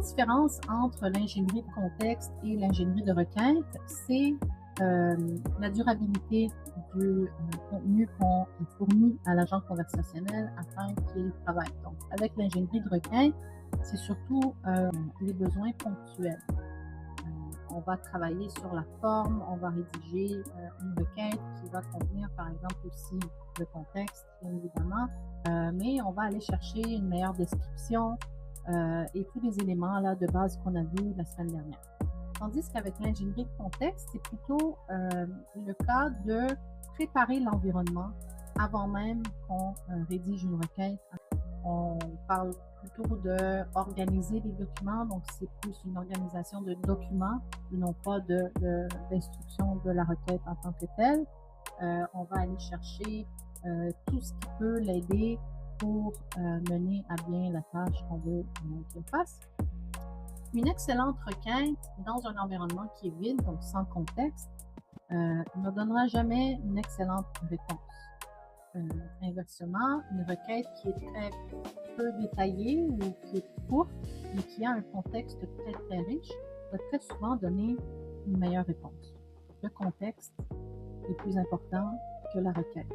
différence entre l'ingénierie de contexte et l'ingénierie de requête, c'est la durabilité du contenu qu'on fournit à l'agent conversationnel afin qu'il travaille. Donc, avec l'ingénierie de requête, c'est surtout les besoins ponctuels. On va travailler sur la forme, on va rédiger une requête qui va contenir, par exemple, aussi le contexte, bien évidemment, mais on va aller chercher une meilleure description et tous les éléments là, de base qu'on a vus la semaine dernière. Tandis qu'avec l'ingénierie de contexte, c'est plutôt le cas de préparer l'environnement avant même qu'on rédige une requête. On parle plutôt d'organiser les documents, donc c'est plus une organisation de documents et non pas d'instruction de la requête en tant que telle. On va aller chercher tout ce qui peut l'aider pour mener à bien la tâche qu'on veut qu'il fasse. Une excellente requête dans un environnement qui est vide, donc sans contexte, ne donnera jamais une excellente réponse. Inversement, une requête qui est très peu détaillée ou qui est courte, mais qui a un contexte très très riche, va très souvent donner une meilleure réponse. Le contexte est plus important que la requête.